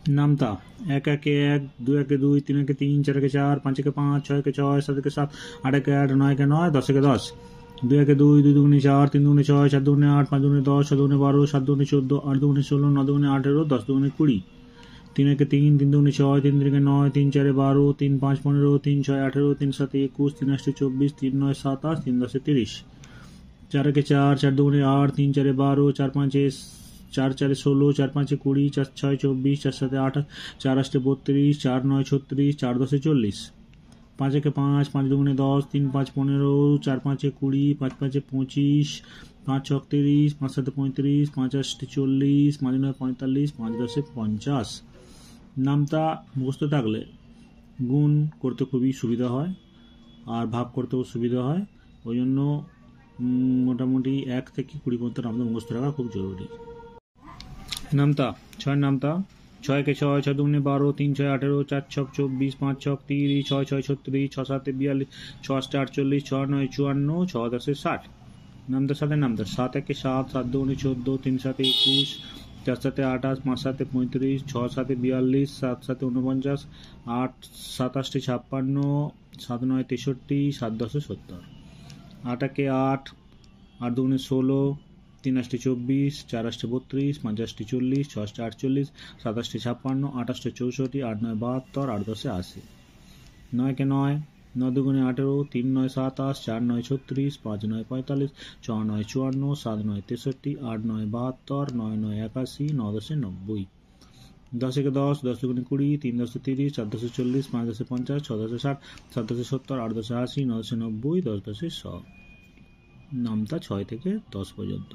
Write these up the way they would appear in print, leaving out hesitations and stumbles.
নামতা: ১ একে ১, ২ একে ২, ৩ একে ৩, ৪ একে ৪, ৫ একে ৫, ৬ একে ৬, ৭ একে ৭, ৮ একে ৮, ৯ একে ৯, ১০ একে ১০। ২ একে ২, ২ দুগুণে ৪, ৩ দুগুণে ৬, ৪ দুগুণে ৮, ৫ দুগুণে ১০, ৬ দুগুণে ১২, ৭ দুগুণে ১৪, ৮ দুগুণে ১৬, ৯ দুগুণে ১৮, 10 দুগুণে ২০। ৩ একে ৩, ৩ দুগুণে ৬, ৩ তিরিকে ৯, ৩ চারে ১২, ৩ ৫ ১৫, ৩ ৬ ১৮, ৩ ৭ ২১, ৩ ৮ ২৪, ৩ ৯ ২৭, ৩ ১০ ৩০। ৪ একে ৪, ৪ দুগুণে ৮, ৩ চারে ১২, ৪ ৫ ৪ চারে ১৬, ৪ ৫ ২০, ৪ ৬ ২৪, ৪ ৭ ২৮, ৪ ৮ ৩২, ৪ ৯ ৩৬, ৪ ১০ ৪০। ৫ একে ৫, ৫ দুগুণে ১০, ৩ ৫ ১৫, ৪ ৫ ২০, ৫ ৫ ২৫, ৫ ৬ ৩০, ৫ ৭ ৩৫, ৫ ৮ ৪০, ৫ ৯ ৪৫, ৫ ১০ ৫০। নামতা মুখস্থ থাকলে গুণ করতে খুবই সুবিধা হয় আর ভাগ করতেও সুবিধা হয়, ওই জন্য মোটামুটি ১ থেকে ২০ পর্যন্ত নামতা মুখস্থ রাখা খুব জরুরি। নামতা: ৬ নামতা: ৬ একে ৬, ৬ দুগুণে ১২, ৩ ৬ ১৮, ৪ ৬ ২৪, ৫ ৬ ৩০, ৬ ৬ ৩৬, ৬ ৭ ৪২, ৬ ৮ ৪৮, ৬ ৯ ৫৪, ৬ ১০ ৬০। নামতার সাথে নামতা: ৭ একে ৭, ৭ দুগুণে ১৪, ৩ ৭ ২১, ৪ ৭ ২৮, ৫ ৭ ৩৫, ৬ ৭ ৪২, ৭ ৭ ৪৯, ৮ ৭ ৮ ৫৬, ৭ ৯ ৬৩, ৭ ১০ ৭০। ৮ একে ৮, ৮ দুগুণে ১৬, ৩ ৮ ২৪, ৪ ৮ ৩২, ৫ ৮ ৪০, ৬ ৮ ৪৮, ৭ ৮ ৫৬, ৮ ৮ ৬৪, ৮ ৯ ৭২, ৮ ১০ ৮০। ৯ কে ৯, ৯ দুগুণে ১৮, ৩ ৯ ২৭, ৪ ৯ ৩৬, ৫ ৯ ৪৫, ৬ ৯ ৫৪, ৭ ৯ ৬৩, ৮ ৯ ৭২, ৯ ৯ ৮১, ৯ ১০ ৯০। ১০ একে ১০, ১০ দুগুণে ২০, ৩ ১০ ৩০, ৪ ১০ ৪০, ৫ ১০ ৫০, ৬ ১০ ৬০, ৭ ১০ ৭০, ৮ ১০ ৮০, ৯ ১০ ৯০, ১০ ১০ ১০০। নামতা ৬ থেকে ১০ পর্যন্ত।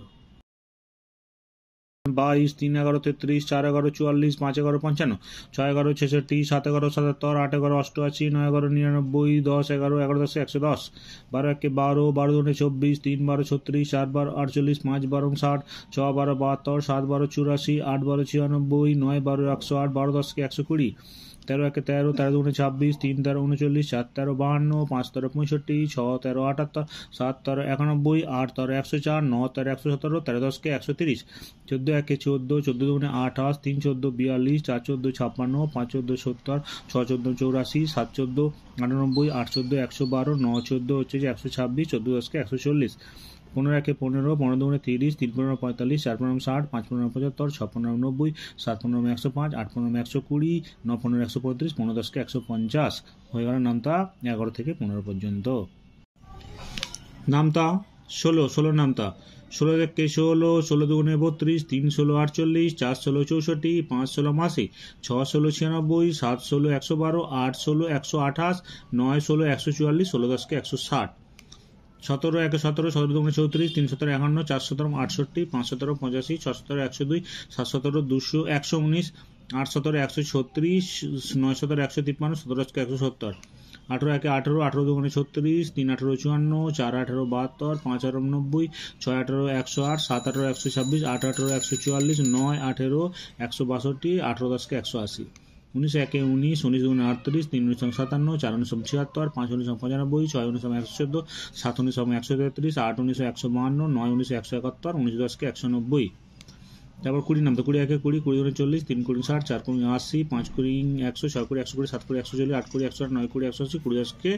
২২, ৩ ১১ ৩৩, ৪ ১১ ৪৪, ৫ ১১ ৫৫, ৬ ১১ ৬৬, ৭ ১১ ৭৭, ৮ ১১ ৮৮, ৯ ১১ ৯৯, ১০ ১১ ১১ ১০ ১১০। ১২ একে ১২, ১২ দুগুণে ২৪, ৩ ১২ ৩৬, ৪ ১২ ৪৮, ৫ ১২ ৬০, ৬ ১২ ৭২, ৭ ১২ ৮৪, ৮ ১২ ৯৬, ৯ ১২ ১০৮, ১২ ১০ ১২০। ১৩ একে ১৩, ১৩ দুগুণে ২৬, ৩ ১৩ ৩৯, ৪ ১৩ ৫২, ৫ ১৩ ৬৫, ৬ ১৩ ৭৮, ৭ ১৩ ৯১, ৮ ১৩ ১০৪, ৯ ১৩ ১১৭, ১৩ ১০ ১৩০। ১৪ একে ১৪, ১৪ দুগুণে ২৮, ৩ ১৪ ৪২, ৪ ১৪ ৫৬, ৫ ১৪ ৭০, ৬ ১৪ ৮৪, ৭ ১৪ ৯৮, ৮ ১৪ ১১২, ৯ ১৪ হচ্ছে যে ১২৬, ১৪ ১০ ১৪০। ১৫ একে ১৫, ১৫ দুগুণে ৩০, ৩ ১৫ ৪৫, ৪ ১৫ ৬০, ৫ ১৫ ৭৫, ৬ ১৫ ৯০, ৭ ১৫ ১০৫, ৮ ১৫ ১২০, ৯ ১৫ ১৩৫, ১৫ ১০ ১৫০। হয়ে গেল নামতা ১১ থেকে ১৫ পর্যন্ত। নামতা ১৬, ১৬ নামতা: ১৬ একে ১৬, ১৬ দুগুণে ৩২, ৩ ১৬ ৪৮, ৪ ১৬ ৬৪, ৫ ১৬ ৮০, ৬ ১৬ ৯৬, ৭ ১৬ ১১২, ৮ ১৬ ১২৮, ৯ ১৬ ১৪৪, ১৬ ১০ ১৬০। ১৭ একে ১৭, ১৭ দুগুণে ৩৪, ৩ ১৭ ৫১, ৪ ১৭ ৬৮, ৫ ১৭ ৮৫, ৬ ১৭ ১০২, ৭ ১৭ ১১৯, ৮ ১৭ ১৩৬, ৯ ১৭ ১৫৩, ১৭ ১৭০। ১৮ একে ১৮, ১৮ দুগুণে ৩৬, ৩ ১৮ ৫৪, ৪ ১৮ ৭২, ৫ ১৮ ৯০, ৬ ১৮ ১০৮, ৭ ১৮ ১২৬, ৮ ১৮ ১৪৪, ৯ ১৮ ১৬২, ১৮ ১০ ১৮০। ১৯ একে ১৯, ১৯ দুগুণে ৩৮, ৩ ১৯ ৫৭, ৪ ১৯ ৭৬, ৫ ১৯ ৯৫, ৬ ১৯ ১১৪, ৭ ১৯ ১৩৩, ৮ ১৯ ১৫২, ৯ ১৯ ১৭১, ১৯ ১০ ১৯০। তারপর ২০ নামতা: ২০ একে ২০, ২০ দুগুণে ৪০, ৩ ২০ ৬০, ৪ ২০ ৮০, ৫ ২০ ১০০, ৬ ২০ ১০০, ৭ ২০ ১৪০, ৮ ২০ ১৪০, ৮ ২০ ১০৮, ৯ ২০ ১৮০, ২০ ১০